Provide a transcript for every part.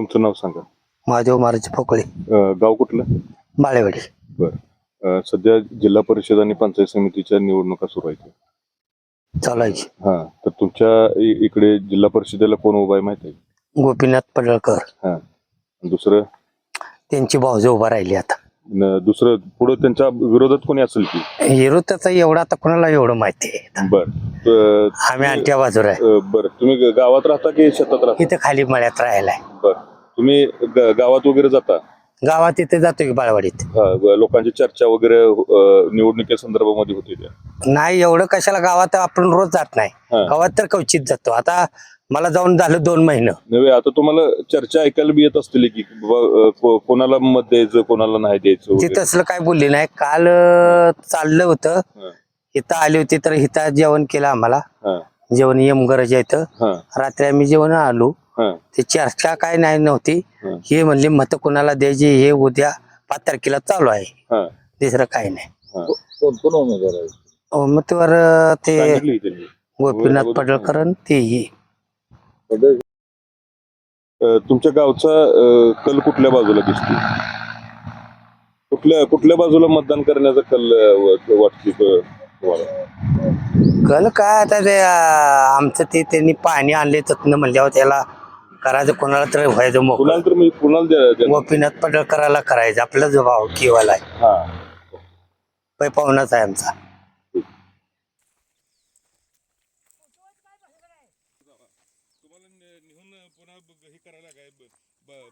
तुमचं नाव सांगा. महादेव महाराज फोकळे, गाव कुठलं? बाळेवाडी. बर. सध्या जिल्हा परिषद आणि पंचायत समितीच्या निवडणुका सुरू आहेत. चालायची. हा, तर तुमच्या इकडे जिल्हा परिषदेला कोण उभा आहे माहिती आहे? गोपीनाथ पडळकर. हा, दुसरं त्यांची भाऊजो उभा राहिली आता. दुसरं पुढे त्यांच्या विरोधात कोणी असेल की? विरोधाचा एवढं आता कोणाला एवढं माहिती आहे. बर. आम्ही आणत्या बाजूला आहे. बर, तुम्ही गावात राहता की शेतात राहता? इथं खाली मळ्यात राहायला. बर, तुम्ही गावात वगैरे जाता? गावात इथे जातो की बाळवाडीत. लोकांची चर्चा वगैरे निवडणुकी संदर्भामध्ये होती त्या? नाही एवढं कशाला, गावात आपण रोज जात नाही. गावात तर क्वचित जातो. आता मला जाऊन झालं 2 महिने. नव्हे, आता तुम्हाला चर्चा ऐकायला बी येत असतील की कोणाला मत द्यायचं कोणाला नाही द्यायचं? ते तसलं काय बोलले नाही. काल चाललं होतं, इथं आली होती तर इथं जेवण केलं आम्हाला. जेवण यम गरज इथं. रात्री आम्ही जेवण आलो. ते चर्चा काय नाही नव्हती. हे म्हणले मत कोणाला द्यायची हे उद्या 5 तारखेला चालू आहे. दुसरं काही नाही. कोण कोण उमेदवार आहे? उमेदवार ते गोपीनाथ पडळकर आणि ते. तुमच्या गावचा कल कुठल्या बाजूला दिसतो? कुठल्या बाजूला मतदान करण्याचा कल वाटते तुम्हाला? कल काय आता ते आमचं ते त्यांनी पाणी आणले तत्न म्हणल्यावर त्याला करायचं, कोणाला तर व्हायचं मोकळं. गोपीनाथ पडळकराला करायचं. आपला जो भाव किवाला आहे, पाहुणाच आहे आमचा.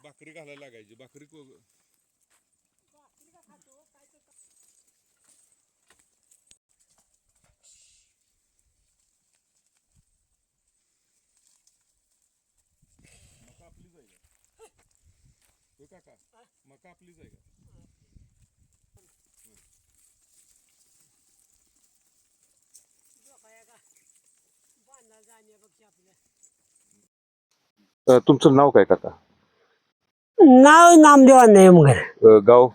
भाकरी घालायला लागायची. भाकरी मका आपलीच आहे का? हो काका, मका आपलीच आहे का? तुमचं नाव काय काका? नाव नामदेवा नाही मग. गाव?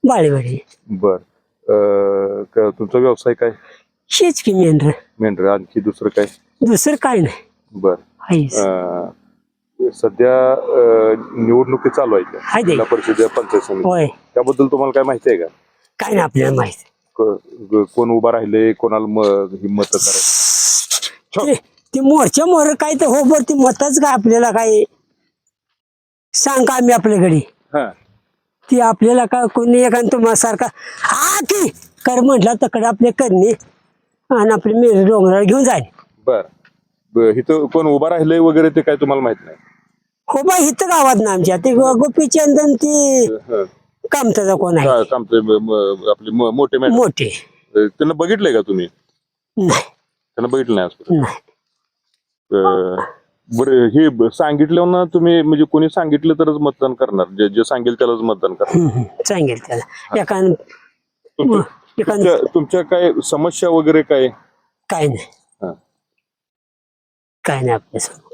बाळेवाडी. बर. तुमचा व्यवसाय काय? शेच की मेंढर. मेंढर. आणखी दुसरं काय? दुसरं काय नाही. बर. सध्या निवडणुकी चालू आहेत जिल्हा परिषद पंचायत समिती, त्याबद्दल तुम्हाला काय माहिती आहे का? काय नाही आपल्याला माहिती. कोण उभा राहिले, कोणाला मत करायचं? ते मोर्चा मोर काय तर हो बर, ती मतच काय आपल्याला काय सांग का आम्ही आपल्याकडे. ती आपल्याला काय कोणी एखाद तुम्हाला सारखा की कर म्हटलं तकडे आपले करणे आणि आपले मेरे डोंगराला घेऊन जाईल. बर. इथं कोण उभा राहिले वगैरे ते काय तुम्हाला माहित नाही? हो बा, इथं गावात ना आमच्या ते गोपीचंदन ती कामताचा कोण आहे, आपले मोठे त्यांना बघितलंय का तुम्ही? नाही. त्यांना बघितलं नाही? नाही. बरं, हे सांगितलं ना तुम्ही, म्हणजे कोणी सांगितलं तरच मतदान करणार? जे सांगेल त्यालाच मतदान करणार? सांगेल त्याला. तुमच्या काय समस्या वगैरे काय? काय नाही. काय नाही आपल्या